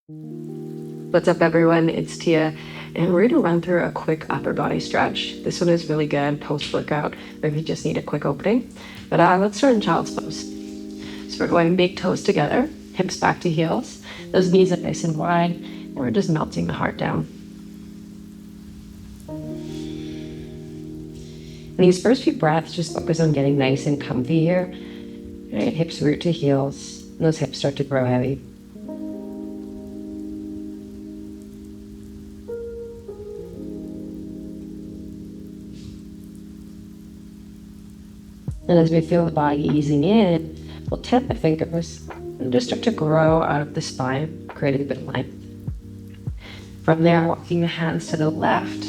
What's up, everyone? It's Tia, and we're going to run through a quick upper body stretch. This one is really good post-workout, or if you just need a quick opening. But let's start in child's pose. So we're going big toes together, hips back to heels. Those knees are nice and wide, and we're just melting the heart down. And these first few breaths, just focus on getting nice and comfy here. Right? Hips root to heels, and those hips start to grow heavy. And as we feel the body easing in, we'll tap the fingers and just start to grow out of the spine, creating a bit of length. From there, walking the hands to the left,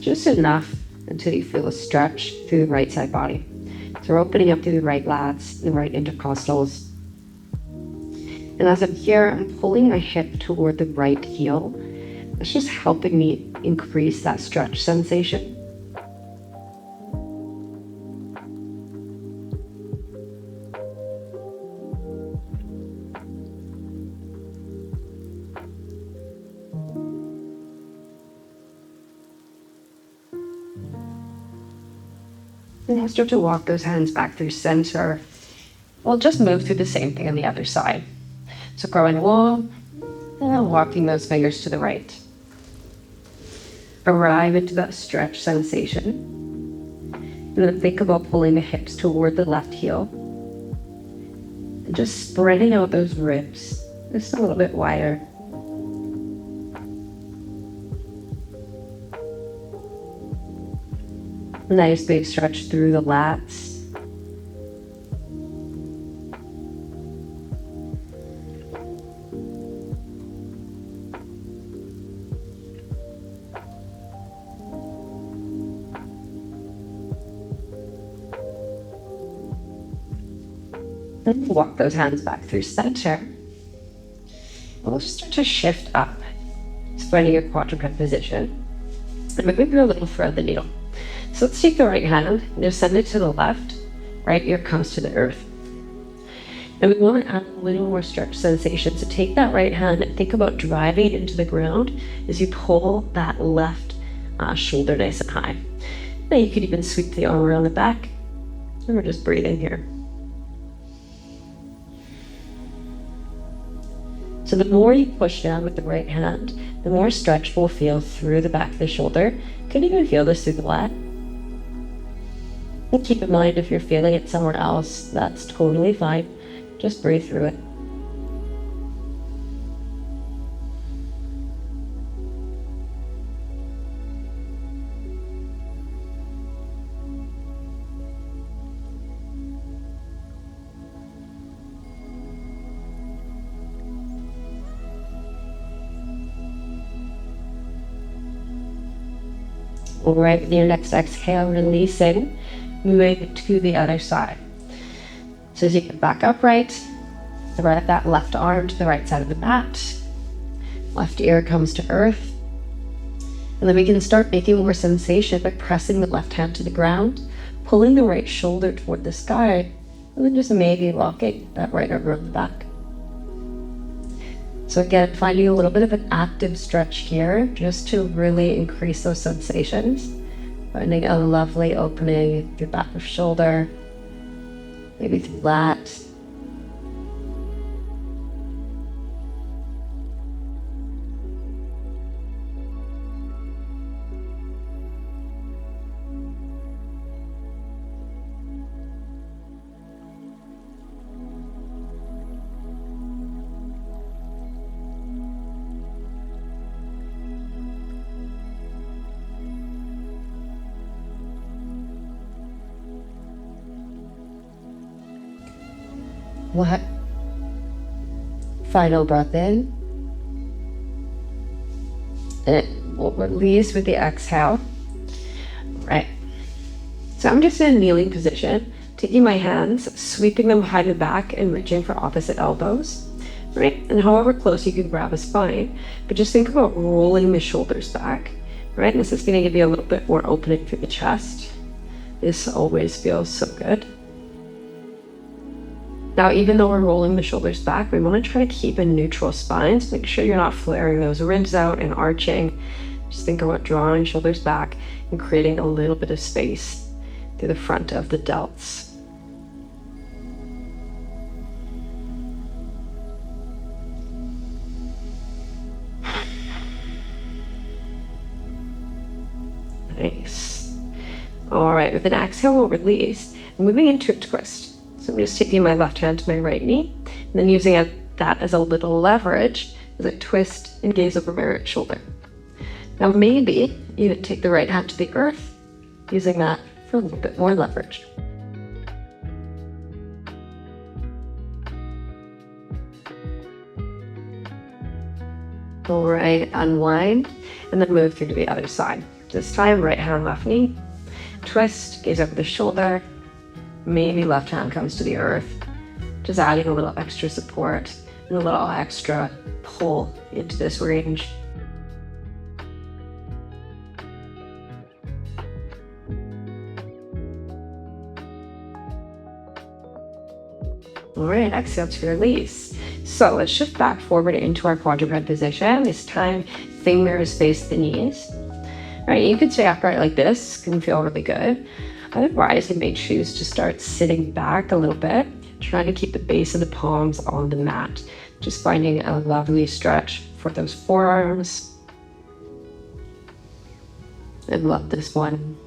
just enough until you feel a stretch through the right side body. So we're opening up through the right lats, the right intercostals. And as I'm here, I'm pulling my hip toward the right heel. It's just helping me increase that stretch sensation. And then start to walk those hands back through center. We'll just move through the same thing on the other side. So growing long, and then walking those fingers to the right. Arrive into that stretch sensation. And then think about pulling the hips toward the left heel. And just spreading out those ribs just a little bit wider. Nice big stretch through the lats. Then walk those hands back through center. We'll just start to shift up, spreading your quadruped position. And maybe go a little further the needle. So let's take the right hand and just send it to the left. Right ear comes to the earth. And we want to add a little more stretch sensation. So take that right hand and think about driving into the ground as you pull that left shoulder nice and high. Now you could even sweep the arm around the back. And we're just breathing here. So the more you push down with the right hand, the more stretch will feel through the back of the shoulder. You can even feel this through the lat. And keep in mind, if you're feeling it somewhere else, that's totally fine. Just breathe through it. All right, with your next exhale, releasing. Moving to the other side. So as you get back upright, spread that left arm to the right side of the mat. Left ear comes to earth. And then we can start making more sensation by pressing the left hand to the ground, pulling the right shoulder toward the sky, and then just maybe walking that right arm around the back. So again, finding a little bit of an active stretch here, just to really increase those sensations. Finding a lovely opening through back of shoulder, maybe through lat. What? Final breath in. And we'll release with the exhale. Right. So I'm just in a kneeling position, taking my hands, sweeping them behind the back and reaching for opposite elbows. Right? And however close you can grab a spine, but just think about rolling the shoulders back. Right? And this is going to give you a little bit more opening through the chest. This always feels so good. Now, even though we're rolling the shoulders back, we want to try to keep a neutral spine. So make sure you're not flaring those ribs out and arching. Just think about drawing shoulders back and creating a little bit of space through the front of the delts. Nice. All right, with an exhale, we'll release. Moving into a twist. So I'm just taking my left hand to my right knee, and then using that as a little leverage as I twist and gaze over my right shoulder. Now maybe even take the right hand to the earth, using that for a little bit more leverage. All right, unwind, and then move through to the other side. This time, right hand, left knee, twist, gaze over the shoulder, maybe left hand comes to the earth, just adding a little extra support and a little extra pull into this range. All right, exhale to release. So let's shift back forward into our quadruped position. This time, fingers face the knees. All right, you could stay upright like this, can feel really good. Otherwise, you may choose to start sitting back a little bit, trying to keep the base of the palms on the mat. Just finding a lovely stretch for those forearms. I love this one.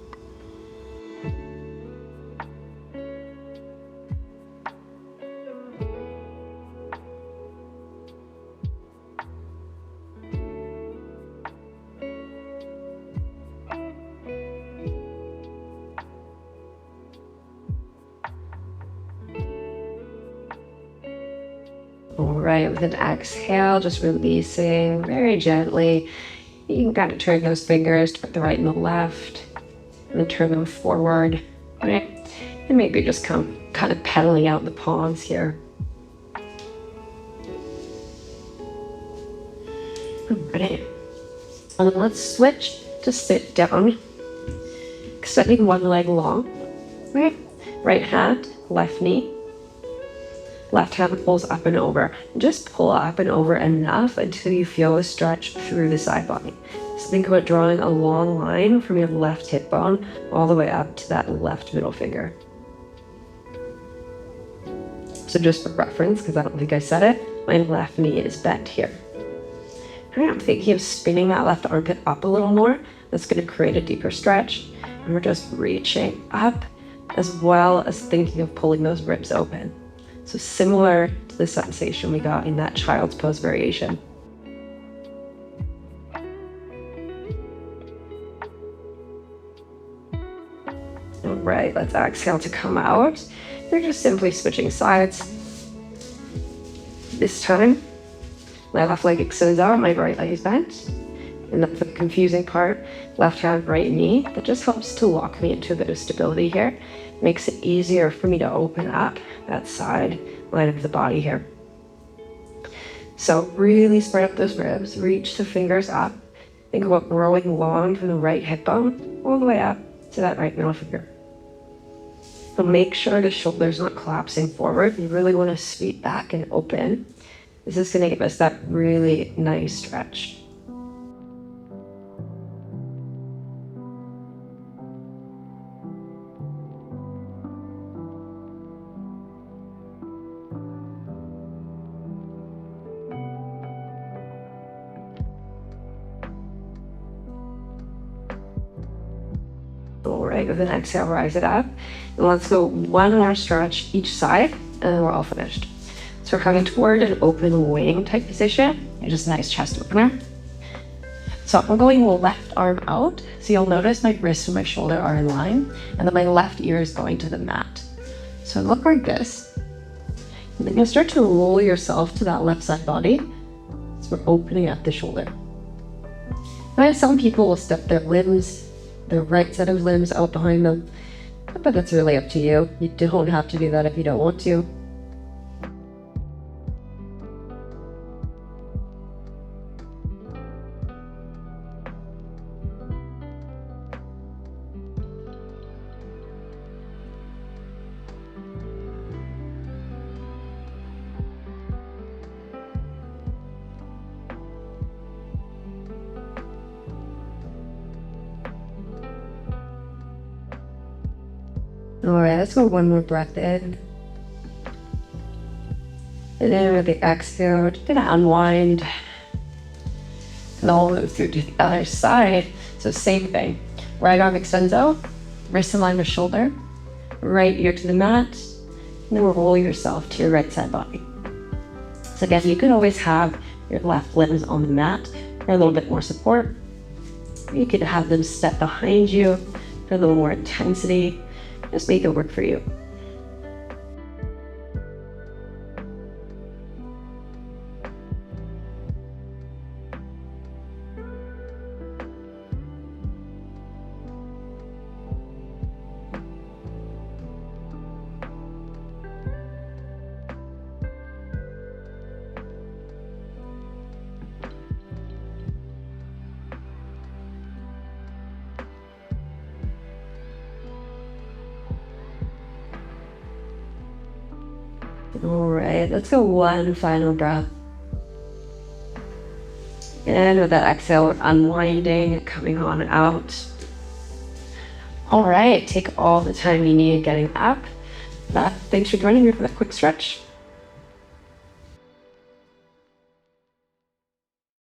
All right, with an exhale, just releasing very gently. You can kind of turn those fingers to the right and the left, and then turn them forward, right? And maybe just come kind of pedaling out the palms here. All right, and then let's switch to sit down, extending one leg long, right? Right hand, left knee. Left hand pulls up and over. Just pull up and over enough until you feel a stretch through the side body. So think about drawing a long line from your left hip bone all the way up to that left middle finger. So just for reference, because I don't think I said it, my left knee is bent here. All right, I'm thinking of spinning that left armpit up a little more. That's going to create a deeper stretch. And we're just reaching up as well as thinking of pulling those ribs open. So similar to the sensation we got in that child's pose variation. All right, let's exhale to come out. We're just simply switching sides. This time, my left leg extends out, my right leg is bent. And that's the confusing part. Left hand, right knee. That just helps to lock me into a bit of stability here. Makes it easier for me to open up that side line of the body here. So really spread out those ribs, reach the fingers up. Think about growing long from the right hip bone all the way up to that right middle finger. So make sure the shoulder's not collapsing forward. You really want to sweep back and open. This is going to give us that really nice stretch. All right, with an exhale, rise it up. And let's go one more stretch each side, and then we're all finished. So we're coming toward an open wing type position. Just a nice chest opener. So I'm going left arm out. So you'll notice my wrist and my shoulder are in line, and then my left ear is going to the mat. So look like this. And then you'll start to roll yourself to that left side body. So we're opening up the shoulder. Now some people will step their limbs, the right set of limbs out behind them, but that's really up to you. You don't have to do that if you don't want to. All right, let's go one more breath in. And then with the exhale, just gonna unwind. And then we'll move through to the other side. So same thing. Right arm extends out, wrist in line with shoulder, right ear to the mat, and then roll yourself to your right side body. So again, you could always have your left limbs on the mat for a little bit more support. You could have them step behind you for a little more intensity. Just make it work for you. All right, let's go one final breath. And with that exhale, we're unwinding, coming on out. All right, take all the time you need getting up. Thanks for joining me for that quick stretch.